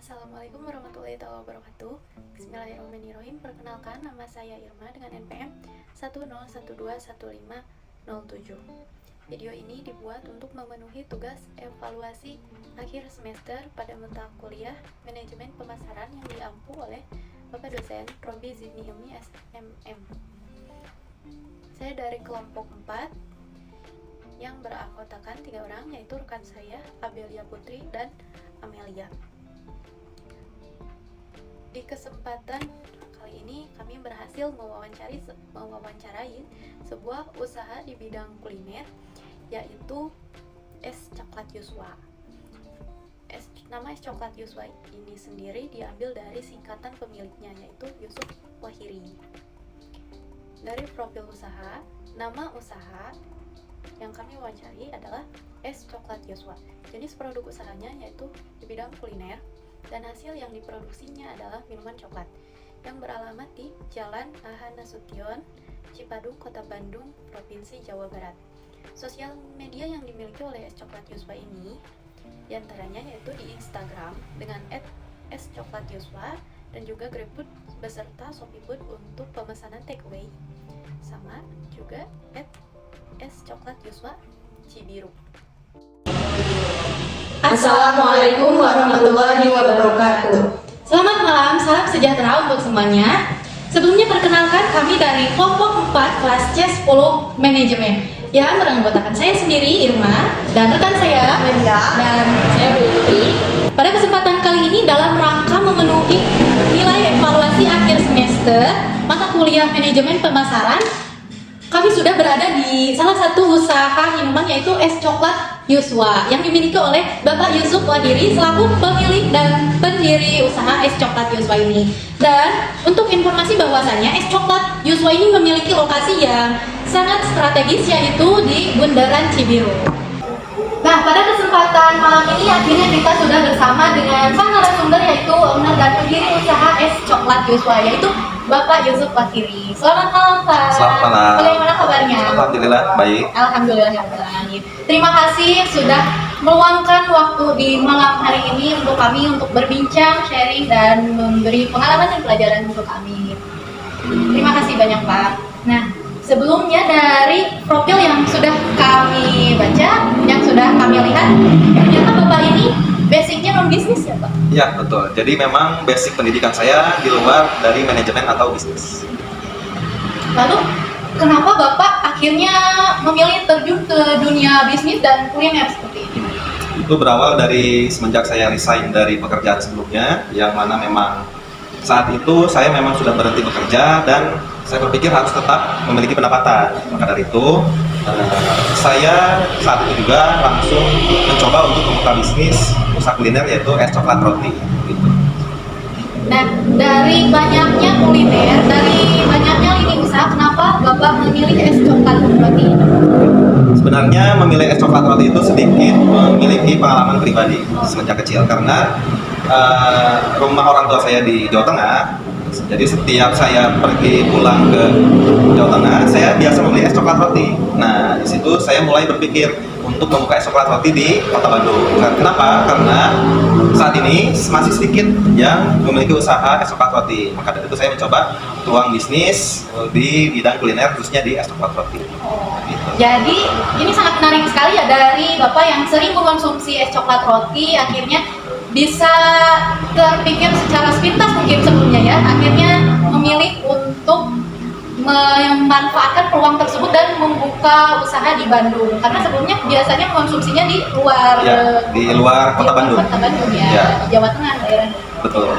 Assalamualaikum warahmatullahi wabarakatuh. Bismillahirrahmanirrahim. Perkenalkan, nama saya Irma dengan NPM 101215007. Video ini dibuat untuk memenuhi tugas evaluasi akhir semester pada mata kuliah Manajemen Pemasaran yang diampu oleh Bapak dosen Robi Zinihmi SMM. Saya dari kelompok 4 yang beranggotakan 3 orang, yaitu rekan saya Abelia Putri dan Amelia. Di kesempatan kali ini kami berhasil mewawancarai sebuah usaha di bidang kuliner, yaitu Es Coklat Yuswa. Nama Es Coklat Yuswa ini sendiri diambil dari singkatan pemiliknya, yaitu Yusuf Wahiri. Dari profil usaha, nama usaha yang kami wawancari adalah Es Coklat Yuswa. Jenis produk usahanya yaitu di bidang kuliner, dan hasil yang diproduksinya adalah minuman coklat yang beralamat di Jalan A.H. Nasution, Cipadung, Kota Bandung, Provinsi Jawa Barat. Sosial media yang dimiliki oleh Es Coklat Yuswa ini diantaranya yaitu di Instagram dengan @escoklatyuswa dan juga GrabFood beserta ShopeeFood untuk pemesanan takeaway, sama juga @escoklatyuswa Cibiru. Assalamualaikum warahmatullahi wabarakatuh. Selamat malam, salam sejahtera untuk semuanya. Sebelumnya perkenalkan, kami dari kelompok 4 kelas C10 Manajemen yang beranggotakan saya sendiri Irma dan rekan saya Melia dan saya Putri. Pada kesempatan kali ini dalam rangka memenuhi nilai evaluasi akhir semester mata kuliah Manajemen Pemasaran, kami sudah berada di salah satu usaha minuman yaitu Es Coklat Yuswa yang dimiliki oleh Bapak Yusuf Wahiri selaku pemilik dan pendiri usaha Es Coklat Yuswa ini. Dan untuk informasi bahwasannya Es Coklat Yuswa ini memiliki lokasi yang sangat strategis yaitu di Bundaran Cibiru. Nah, pada kesempatan malam ini akhirnya kita sudah bersama dengan sang narasumber yaitu owner dan pendiri usaha Es Coklat Yuswa yaitu Bapak Yusuf Wahiri. Selamat malam, Pak. Selamat malam. Bagaimana kabarnya? Alhamdulillah baik. Alhamdulillah. Terima kasih sudah meluangkan waktu di malam hari ini untuk kami untuk berbincang, sharing dan memberi pengalaman dan pelajaran untuk kami. Terima kasih banyak, Pak. Nah, sebelumnya dari profil yang sudah kami baca, yang sudah kami lihat, ternyata Bapak ini basicnya non bisnis ya, Pak? Ya betul. Jadi memang basic pendidikan saya di luar dari manajemen atau bisnis. Lalu kenapa Bapak akhirnya memilih terjun ke dunia bisnis dan kuliner seperti ini? Itu berawal dari semenjak saya resign dari pekerjaan sebelumnya, yang mana memang saat itu saya memang sudah berhenti bekerja dan saya berpikir harus tetap memiliki pendapatan. Maka dari itu saya saat itu juga langsung mencoba untuk membuka bisnis usaha kuliner yaitu es coklat roti. Gitu. Nah, dari banyaknya kuliner, dari banyaknya lini usaha, kenapa Bapak memilih es coklat roti ini? Sebenarnya memilih es coklat roti itu sedikit memiliki pengalaman pribadi semenjak kecil karena rumah orang tua saya di Jawa Tengah. Jadi setiap saya pergi pulang ke Jawa Tengah, saya biasa membeli es coklat roti. Nah, di situ saya mulai berpikir untuk membuka es coklat roti di Kota Bandung. Kenapa? Karena saat ini masih sedikit yang memiliki usaha es coklat roti. Maka dari itu saya mencoba peluang bisnis di bidang kuliner, khususnya di es coklat roti. Gitu. Jadi ini sangat menarik sekali ya, dari Bapak yang sering mengkonsumsi es coklat roti akhirnya bisa terpikir secara sepintas mungkin sebelumnya ya, akhirnya memilih untuk memanfaatkan peluang tersebut dan membuka usaha di Bandung, karena sebelumnya biasanya mengkonsumsinya di luar di luar Kota Bandung. Kota Bandung ya, Ya. Jawa Tengah daerah. Betul.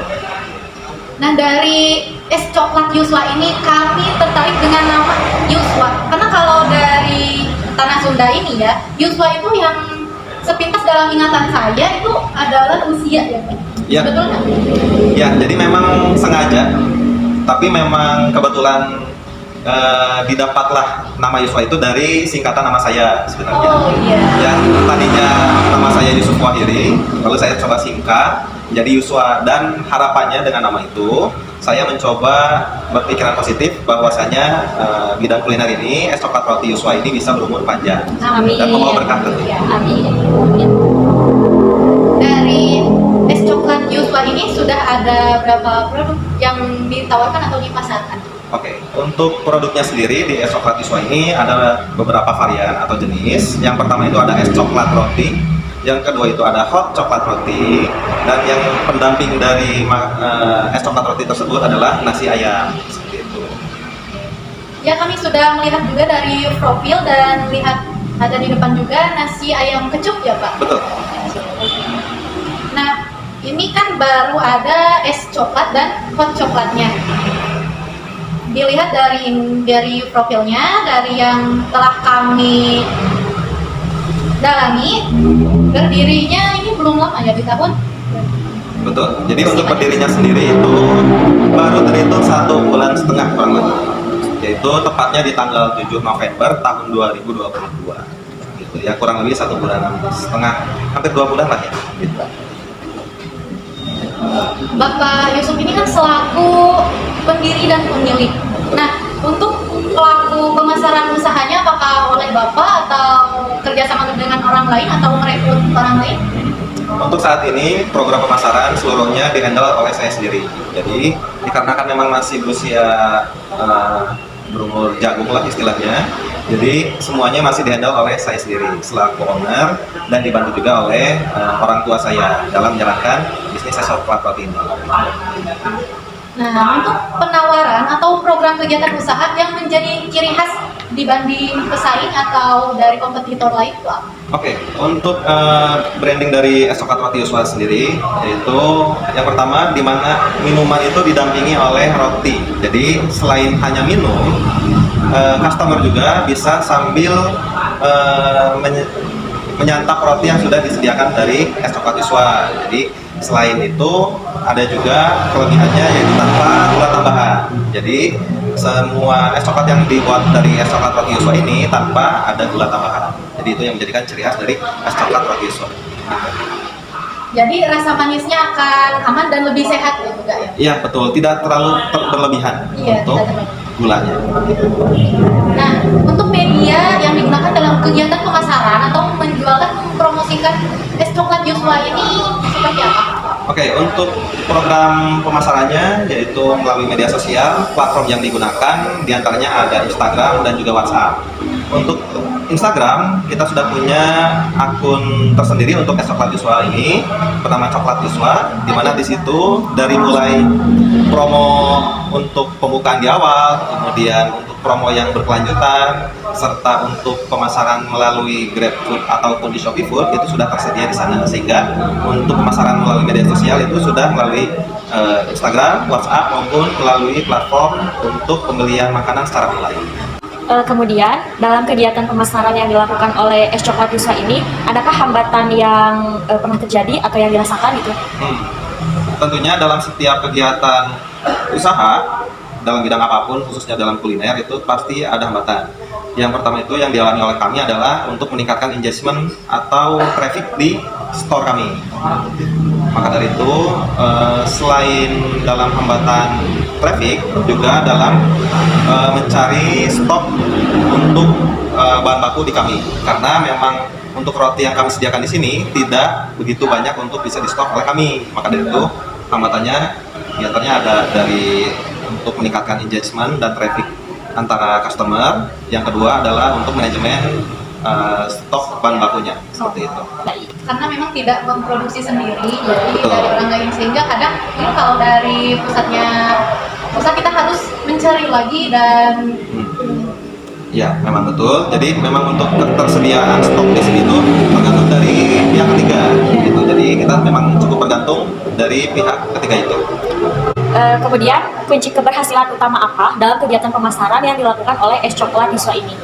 Nah, dari es coklat Yuswa ini kami tertarik dengan nama Yuswa karena kalau dari tanah Sunda ini ya, Yuswa itu yang sepintas dalam ingatan saya itu adalah usia ya, Pak? Ya. Betul nggak? Ya, jadi memang sengaja, tapi memang kebetulan didapatlah nama Yuswa itu dari singkatan nama saya sebenarnya. Oh iya. Yang tadinya nama saya Yusuf Wahiri, lalu saya coba singkat jadi Yuswa, dan harapannya dengan nama itu saya mencoba berpikiran positif bahwasanya bidang kuliner ini, es coklat roti Yuswa ini bisa berumur panjang. Amin. Dan membawa berkah tentunya. Ya, amin. Dari es coklat ini sudah ada berapa produk yang ditawarkan atau dipasarkan? Oke, untuk produknya sendiri di es coklat Yuswa ini ada beberapa varian atau jenis. Yang pertama itu ada es coklat roti, yang kedua itu ada hot coklat roti, dan yang pendamping dari es coklat roti tersebut adalah nasi ayam, seperti itu. Ya, kami sudah melihat juga dari profil dan lihat ada di depan juga nasi ayam kecup ya Pak? Betul. Nah, ini kan baru ada es coklat dan hot coklatnya. Dilihat dari profilnya, dari yang telah kami dalami, berdirinya ini belum lama ya, di tahun. Betul. Jadi untuk berdirinya sendiri itu baru terhitung 1,5 bulan kurang lebih. Yaitu tepatnya di tanggal 7 November tahun 2022. Gitu ya, kurang lebih 1,5 bulan, hampir 2 bulan lah ya. Gitu. Bapak Yusuf ini kan selaku pendiri dan pemilik. Nah, untuk pelaku pemasaran usahanya apakah oleh Bapak atau kerjasama dengan orang lain atau merekrut orang lain? Untuk saat ini program pemasaran seluruhnya dihandle oleh saya sendiri. Jadi dikarenakan memang masih berusia berumur jagung lah istilahnya. Jadi semuanya masih dihandle oleh saya sendiri selaku owner dan dibantu juga oleh orang tua saya dalam menjalankan bisnis es coklat roti ini. Nah, untuk penawaran atau program kegiatan usaha yang menjadi ciri khas dibanding pesaing atau dari kompetitor lain itu apa? Oke, untuk branding dari es coklat roti Yuswa sendiri, yaitu yang pertama di mana minuman itu didampingi oleh roti. Jadi selain hanya minum, customer juga bisa sambil menyantap roti yang sudah disediakan dari es coklat Yuswa. Jadi selain itu ada juga kelebihannya yaitu tanpa gula tambahan. Jadi semua es coklat yang dibuat dari es coklat roti Yuswa ini tanpa ada gula tambahan. Jadi itu yang menjadikan ciri khas dari es coklat roti Yuswa. Jadi rasa manisnya akan aman dan lebih sehat ya juga ya? Iya betul, tidak terlalu berlebihan untuk gulanya. Nah, untuk media yang digunakan dalam kegiatan pemasaran atau menjualkan mempromosikan es coklat Yuswa ini seperti apa? Oke, untuk program pemasarannya yaitu melalui media sosial, platform yang digunakan diantaranya ada Instagram dan juga WhatsApp. Untuk Instagram, kita sudah punya akun tersendiri untuk es coklat Yuswa ini, bernama Coklat Yuswa, di mana di situ dari mulai promo untuk pembukaan di awal, kemudian untuk promo yang berkelanjutan, serta untuk pemasaran melalui GrabFood ataupun di Shopee Food itu sudah tersedia di sana, sehingga untuk pemasaran melalui media sosial itu sudah melalui Instagram, WhatsApp maupun melalui platform untuk pembelian makanan secara online. Kemudian, dalam kegiatan pemasaran yang dilakukan oleh es coklat Yuswa ini, adakah hambatan yang pernah terjadi atau yang dirasakan gitu? Tentunya dalam setiap kegiatan usaha, dalam bidang apapun, khususnya dalam kuliner, itu pasti ada hambatan. Yang pertama itu yang dialami oleh kami adalah untuk meningkatkan engagement atau traffic di store kami. Maka dari itu, selain dalam hambatan traffic, juga dalam mencari stok untuk bahan baku di kami. Karena memang untuk roti yang kami sediakan di sini tidak begitu banyak untuk bisa di stok oleh kami. Maka dari itu, hambatannya biasanya ada dari untuk meningkatkan engagement dan traffic antara customer. Yang kedua adalah untuk manajemen stok bahan bakunya, seperti itu. Karena memang tidak memproduksi sendiri, jadi Betul. dari orang lain, sehingga kadang ini kalau dari pusat kita harus mencari lagi dan Ya, memang betul. Jadi memang untuk ketersediaan stok di sini itu tergantung dari pihak ketiga, gitu. Jadi kita memang cukup bergantung dari pihak ketiga itu. Kemudian, kunci keberhasilan utama apa dalam kegiatan pemasaran yang dilakukan oleh es coklat Yuswa ini?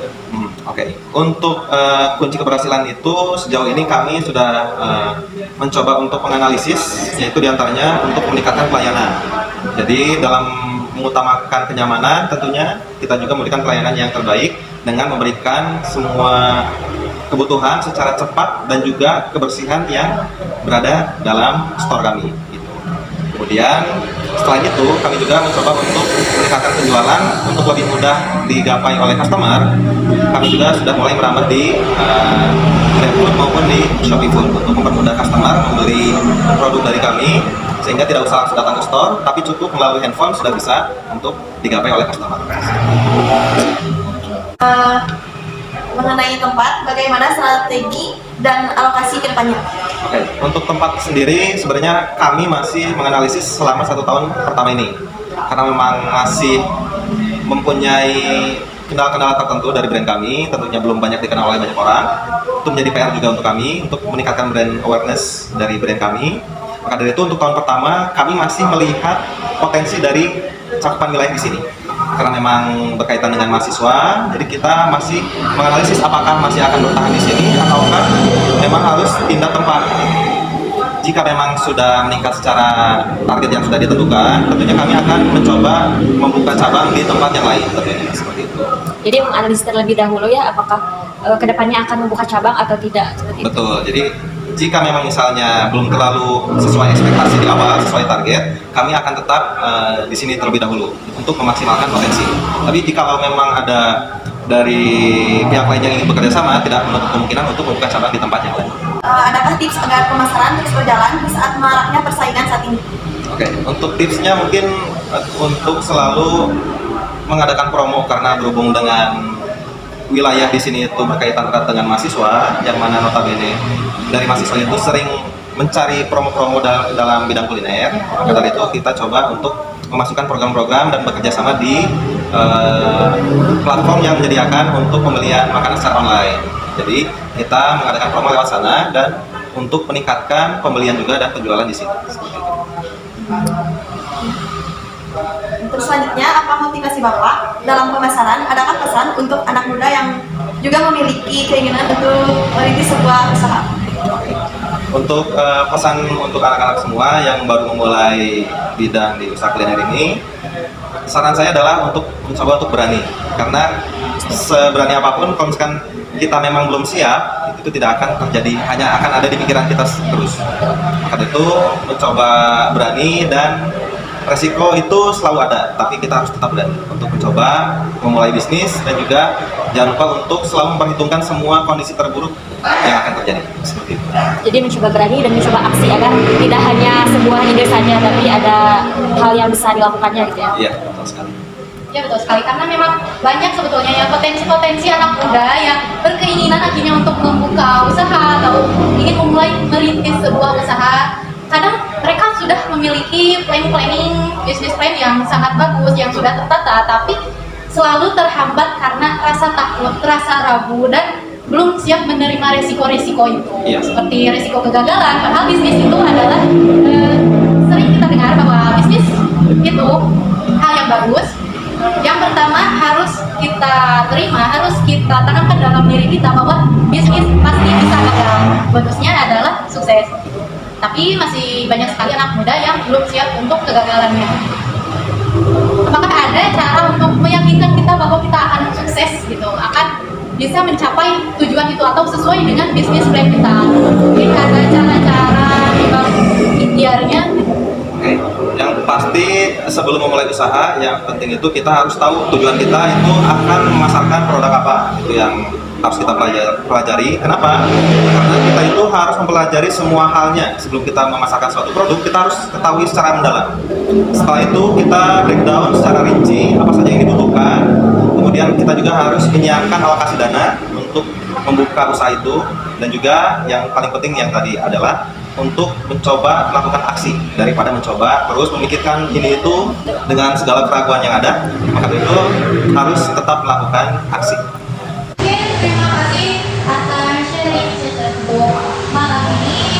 Oke. Untuk kunci keberhasilan itu sejauh ini kami sudah mencoba untuk menganalisis, yaitu diantaranya untuk meningkatkan pelayanan. Jadi dalam mengutamakan kenyamanan, tentunya kita juga memberikan pelayanan yang terbaik dengan memberikan semua kebutuhan secara cepat dan juga kebersihan yang berada dalam store kami. Gitu. Kemudian setelah itu kami juga mencoba untuk meningkatkan penjualan untuk lebih mudah digapai oleh customer. Kami juga sudah mulai merambah di GrabFood maupun di ShopeeFood untuk mempermudah customer membeli produk dari kami, sehingga tidak usah langsung datang ke store, tapi cukup melalui handphone sudah bisa untuk digapai oleh customer. Mengenai tempat, bagaimana strategi dan alokasi ke depannya? Oke, untuk tempat sendiri sebenarnya kami masih menganalisis selama 1 tahun pertama ini, karena memang masih mempunyai kendala-kendala tertentu dari brand kami, tentunya belum banyak dikenal oleh banyak orang. Itu menjadi PR juga untuk kami untuk meningkatkan brand awareness dari brand kami. Maka dari itu untuk tahun pertama kami masih melihat potensi dari cakupan wilayah di sini. Karena memang berkaitan dengan mahasiswa, jadi kita masih menganalisis apakah masih akan bertahan di sini ataukah memang harus pindah tempat. Jika memang sudah meningkat secara target yang sudah ditentukan, tentunya kami akan mencoba membuka cabang di tempat yang lain, tentunya seperti itu. Jadi menganalisis terlebih dahulu ya, apakah kedepannya akan membuka cabang atau tidak seperti itu. Betul. Jadi jika memang misalnya belum terlalu sesuai ekspektasi di awal, sesuai target, kami akan tetap di sini terlebih dahulu untuk memaksimalkan potensi. Tapi jika memang ada dari pihak lain yang ingin bekerja sama, tidak menutup kemungkinan untuk membuka cabang di tempat yang lain. Adakah tips agar pemasaran terus berjalan di saat maraknya persaingan saat ini? Oke, untuk tipsnya mungkin untuk selalu mengadakan promo, karena berhubung dengan wilayah di sini itu berkaitan erat dengan mahasiswa, yang mana notabene dari mahasiswa itu sering mencari promo-promo dalam bidang kuliner. Maka dari itu kita coba untuk memasukkan program-program dan bekerja sama di platform yang menyediakan untuk pembelian makanan secara online. Jadi kita mengadakan promo lewat sana dan untuk meningkatkan pembelian juga dan penjualan di sini. Terus selanjutnya, apa motivasi Bapak dalam pemasaran? Adakah pesan untuk anak muda yang juga memiliki keinginan untuk merintis sebuah usaha? Untuk pesan untuk anak-anak semua yang baru memulai bidang di usaha kuliner ini, saran saya adalah untuk mencoba untuk berani. Karena seberani apapun, kalau misalkan kita memang belum siap, itu tidak akan terjadi, hanya akan ada di pikiran kita terus. Karena itu mencoba berani, dan resiko itu selalu ada, tapi kita harus tetap berani untuk mencoba memulai bisnis, dan juga jangan lupa untuk selalu memperhitungkan semua kondisi terburuk yang akan terjadi. Seperti itu. Jadi mencoba berani dan mencoba aksi agar tidak hanya sebuah ide saja, tapi ada hal yang bisa dilakukannya gitu ya. Iya, betul sekali. Ya betul sekali, karena memang banyak sebetulnya ya potensi-potensi anak muda yang berkeinginan akhirnya untuk membuka usaha atau ingin memulai merintis sebuah usaha. Kadang mereka sudah memiliki planning bisnis plan yang sangat bagus, yang sudah tertata, tapi selalu terhambat karena rasa takut, rasa ragu, dan belum siap menerima resiko-resiko itu. Iya. Seperti resiko kegagalan, padahal bisnis itu adalah sering kita dengar bahwa bisnis itu hal yang bagus. Yang pertama harus kita terima, harus kita tanamkan dalam diri kita bahwa bisnis pasti bisa gagal. Bonusnya adalah sukses. Tapi masih banyak sekali anak muda yang belum siap untuk kegagalannya. Apakah ada cara untuk meyakinkan kita bahwa kita akan sukses gitu, akan bisa mencapai tujuan itu atau sesuai dengan bisnis plan kita? Mungkin ada cara-cara ikhtiarnya? Oke, yang pasti sebelum memulai usaha, yang penting itu kita harus tahu tujuan kita itu akan memasarkan produk apa. Itu yang harus kita pelajari. Kenapa? Karena kita itu harus mempelajari semua halnya sebelum kita memasarkan suatu produk. Kita harus ketahui secara mendalam. Setelah itu kita breakdown secara rinci apa saja yang dibutuhkan. Kemudian kita juga harus menyiapkan alokasi dana untuk membuka usaha itu. Dan juga yang paling penting yang tadi adalah untuk mencoba melakukan aksi daripada mencoba terus memikirkan ini itu dengan segala keraguan yang ada. Maka itu harus tetap melakukan aksi. Oke, terima kasih atas sharing session malam ini.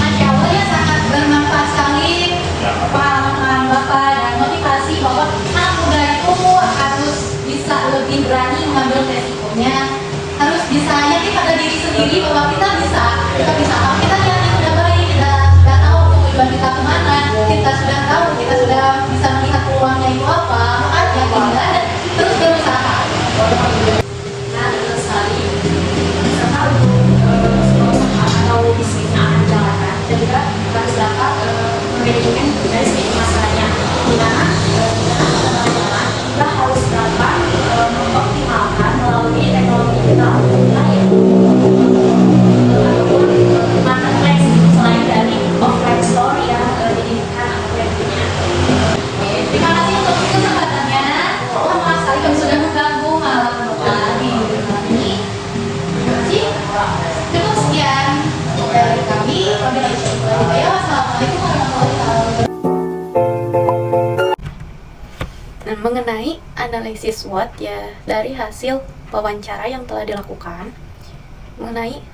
Masya Allah ya, sangat bermanfaat sekali pengalaman Bapak dan motivasi bahwa anak muda itu harus bisa lebih berani mengambil resikonya, harus bisa yakin pada diri sendiri bahwa kita bisa kalau kita yakin sudah baik, kita sudah tahu tujuan kita kemana, kita sudah tahu, kita sudah bisa melihat peluangnya itu apa, maka yakinlah dan terus berusaha. manajemen dari segi pemasarannya, di mana teman-teman kita harus dapat mengoptimalkan melalui teknologi digital yaitu ataupun marketplace selain dari offline store yang didirikan atau yang punya. Terima kasih untuk kesempatannya. Mohon maaf sekali kami sudah mengganggu malam Bapak di rumah ini. Terima kasih. Cukup sekian dari kami. Wassalamualaikum warahmatullahi wabarakatuh. Nah, mengenai analisis SWOT ya dari hasil wawancara yang telah dilakukan mengenai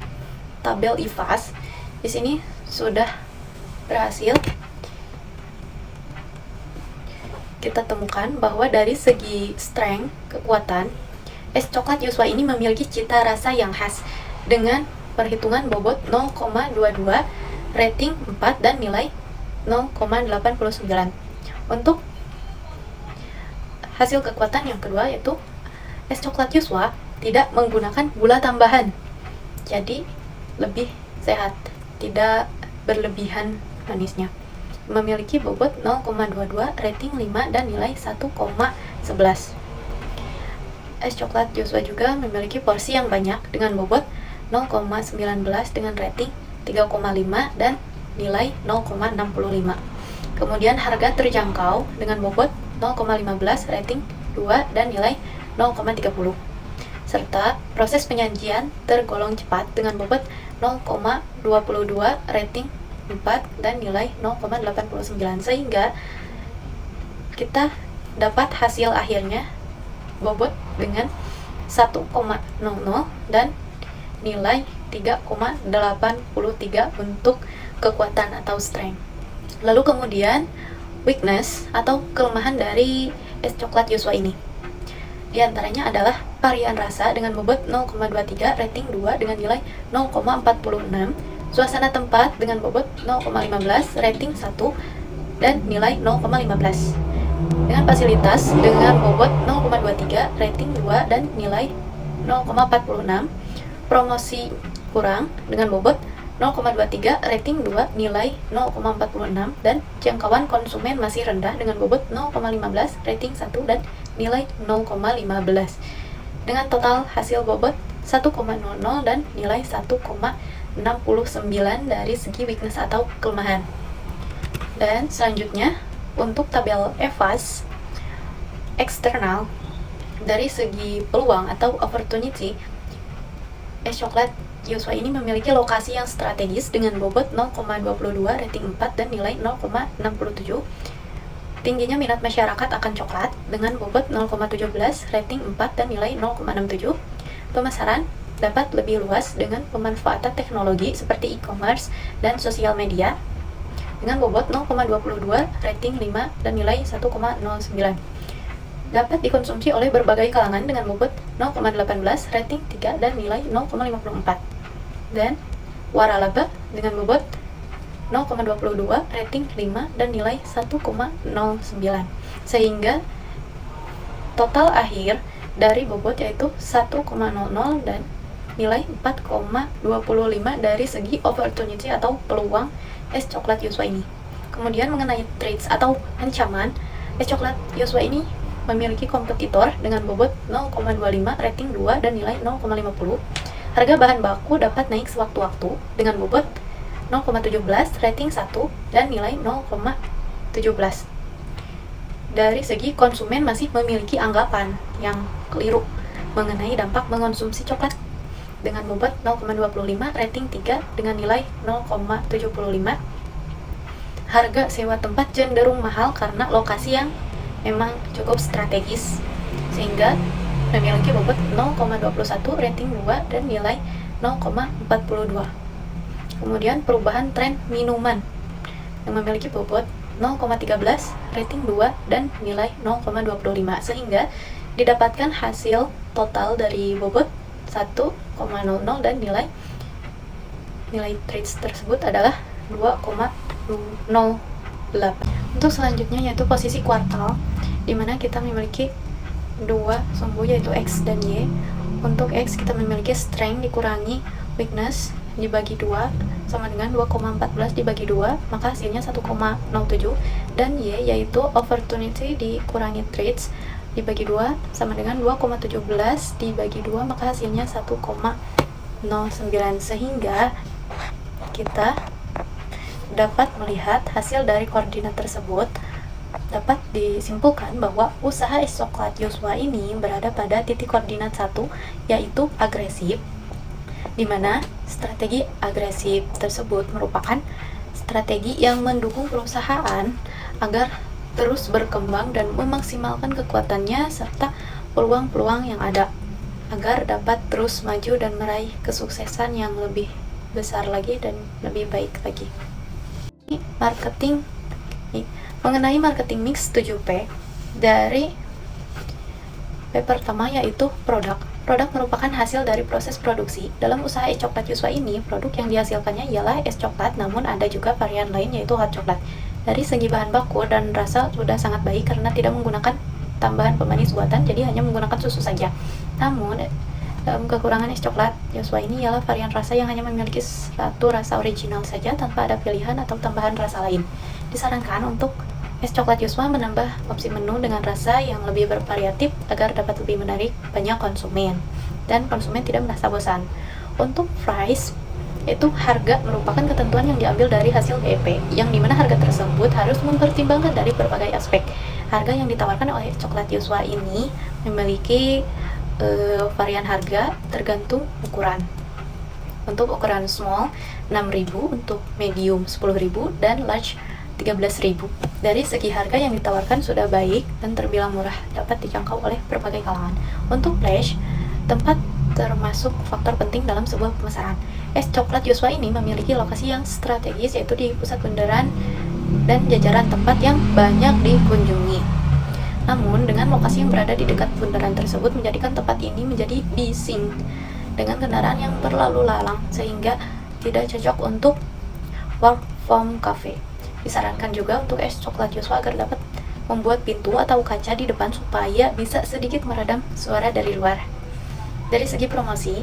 tabel IFAS, di sini sudah berhasil kita temukan bahwa dari segi strength, kekuatan, es coklat Yuswa ini memiliki cita rasa yang khas dengan perhitungan bobot 0,22, rating 4 dan nilai 0,89. Untuk hasil kekuatan yang kedua yaitu es coklat Yuswa tidak menggunakan gula tambahan, jadi lebih sehat, tidak berlebihan manisnya. Memiliki bobot 0,22, rating 5 dan nilai 1,11. Es coklat Yuswa juga memiliki porsi yang banyak dengan bobot 0,19 dengan rating 3,5 dan nilai 0,65. Kemudian harga terjangkau dengan bobot 0,15, rating 2 dan nilai 0,30. Serta proses penyajian tergolong cepat dengan bobot 0,22, rating 4 dan nilai 0,89, sehingga kita dapat hasil akhirnya bobot dengan 1,00 dan nilai 3,83 untuk kekuatan atau strength. Lalu kemudian weakness atau kelemahan dari es coklat Yuswa ini, di antaranya adalah varian rasa dengan bobot 0,23, rating 2 dengan nilai 0,46, suasana tempat dengan bobot 0,15, rating 1 dan nilai 0,15. Dengan fasilitas dengan bobot 0,23, rating 2 dan nilai 0,46. Promosi kurang dengan bobot 0,23, rating 2, nilai 0,46 dan jangkauan konsumen masih rendah dengan bobot 0,15, rating 1 dan nilai 0,15. Dengan total hasil bobot 1,00 dan nilai 1,69 dari segi weakness atau kelemahan. Dan selanjutnya untuk tabel EVAS eksternal dari segi peluang atau opportunity, es coklat Yuswa ini memiliki lokasi yang strategis dengan bobot 0,22, rating 4 dan nilai 0,67. Tingginya minat masyarakat akan coklat dengan bobot 0,17, rating 4 dan nilai 0,67. Pemasaran dapat lebih luas dengan pemanfaatan teknologi seperti e-commerce dan sosial media dengan bobot 0,22, rating 5 dan nilai 1,09. Dapat dikonsumsi oleh berbagai kalangan dengan bobot 0,18, rating 3 dan nilai 0,54. Dan waralaba dengan bobot 0,22, rating 5 dan nilai 1,09. Sehingga total akhir dari bobot yaitu 1,00 dan nilai 4,25 dari segi opportunity atau peluang es coklat Yuswa ini. Kemudian mengenai threats atau ancaman, es coklat Yuswa ini memiliki kompetitor dengan bobot 0,25, rating 2 dan nilai 0,50. Harga bahan baku dapat naik sewaktu-waktu dengan bobot 0,17, rating 1 dan nilai 0,17. Dari segi konsumen masih memiliki anggapan yang keliru mengenai dampak mengonsumsi coklat dengan bobot 0,25, rating 3 dengan nilai 0,75. Harga sewa tempat cenderung mahal karena lokasi yang memang cukup strategis, sehingga memiliki bobot 0,21, rating 2 dan nilai 0,42. Kemudian perubahan tren minuman yang memiliki bobot 0,13, rating 2 dan nilai 0,25, sehingga didapatkan hasil total dari bobot 1,00 dan nilai trades tersebut adalah 2,08. Untuk selanjutnya yaitu posisi kuartal, di mana kita memiliki dua sumbu yaitu X dan Y. Untuk X kita memiliki strength dikurangi weakness dibagi 2 sama dengan 2,14 dibagi 2, maka hasilnya 1,07. Dan Y yaitu opportunity dikurangi threats dibagi 2 sama dengan 2,17 dibagi 2, maka hasilnya 1,09. Sehingga kita dapat melihat hasil dari koordinat tersebut. Dapat disimpulkan bahwa usaha es coklat Joshua ini berada pada titik koordinat 1, yaitu agresif, di mana strategi agresif tersebut merupakan strategi yang mendukung perusahaan agar terus berkembang dan memaksimalkan kekuatannya serta peluang-peluang yang ada agar dapat terus maju dan meraih kesuksesan yang lebih besar lagi dan lebih baik lagi. Mengenai marketing mix 7P, dari P pertama yaitu produk. Produk merupakan hasil dari proses produksi. Dalam usaha es coklat Joshua ini, produk yang dihasilkannya ialah es coklat, namun ada juga varian lain yaitu hot coklat. Dari segi bahan baku dan rasa sudah sangat baik karena tidak menggunakan tambahan pemanis buatan, jadi hanya menggunakan susu saja. Namun, dalam kekurangan es coklat Joshua ini ialah varian rasa yang hanya memiliki satu rasa original saja tanpa ada pilihan atau tambahan rasa lain. Disarankan untuk es coklat Joshua menambah opsi menu dengan rasa yang lebih bervariatif agar dapat lebih menarik banyak konsumen dan konsumen tidak merasa bosan. Untuk price, itu harga merupakan ketentuan yang diambil dari hasil BEP, yang dimana harga tersebut harus mempertimbangkan dari berbagai aspek. Harga yang ditawarkan oleh es coklat Joshua ini memiliki varian harga tergantung ukuran. Untuk ukuran small 6.000, untuk medium 10.000, dan large 13.000. Dari segi harga yang ditawarkan sudah baik dan terbilang murah, dapat dijangkau oleh berbagai kalangan. Untuk flash, tempat termasuk faktor penting dalam sebuah pemasaran. Es coklat Joshua ini memiliki lokasi yang strategis, yaitu di pusat bundaran dan jajaran tempat yang banyak dikunjungi. Namun, dengan lokasi yang berada di dekat bundaran tersebut menjadikan tempat ini menjadi bising dengan kendaraan yang berlalu lalang, sehingga tidak cocok untuk work from cafe. Disarankan juga untuk es coklat Joshua agar dapat membuat pintu atau kaca di depan supaya bisa sedikit meredam suara dari luar. Dari segi promosi,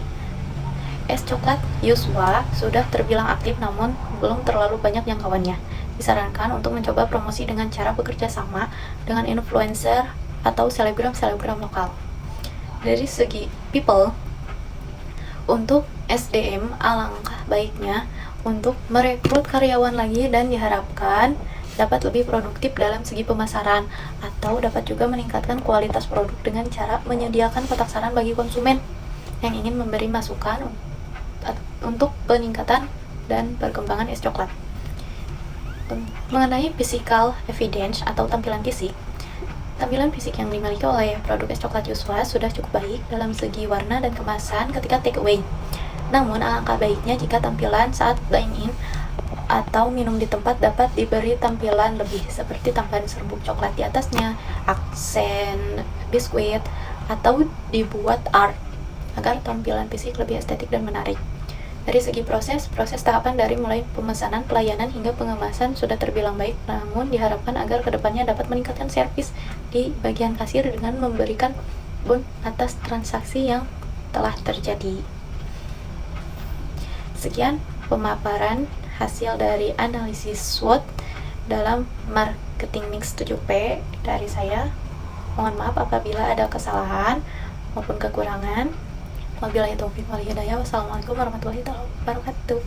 es coklat Joshua sudah terbilang aktif namun belum terlalu banyak jangkauannya. Disarankan untuk mencoba promosi dengan cara bekerja sama dengan influencer atau selebgram lokal. Dari segi people, untuk SDM alangkah baiknya untuk merekrut karyawan lagi dan diharapkan dapat lebih produktif dalam segi pemasaran, atau dapat juga meningkatkan kualitas produk dengan cara menyediakan kotak saran bagi konsumen yang ingin memberi masukan untuk peningkatan dan perkembangan es coklat. Mengenai physical evidence atau tampilan fisik yang dimiliki oleh produk es coklat Joshua sudah cukup baik dalam segi warna dan kemasan ketika take away. Namun alangkah baiknya jika tampilan saat dine-in atau minum di tempat dapat diberi tampilan lebih, seperti tambahan serbuk coklat di atasnya, aksen biskuit, atau dibuat art agar tampilan fisik lebih estetik dan menarik. Dari segi proses tahapan dari mulai pemesanan, pelayanan, hingga pengemasan sudah terbilang baik, namun diharapkan agar kedepannya dapat meningkatkan servis di bagian kasir dengan memberikan bon atas transaksi yang telah terjadi. Sekian pemaparan hasil dari analisis SWOT dalam marketing mix 7P dari saya. Mohon maaf apabila ada kesalahan maupun kekurangan. Wabillahi taufiq wal hidayah. Wassalamualaikum warahmatullahi wabarakatuh.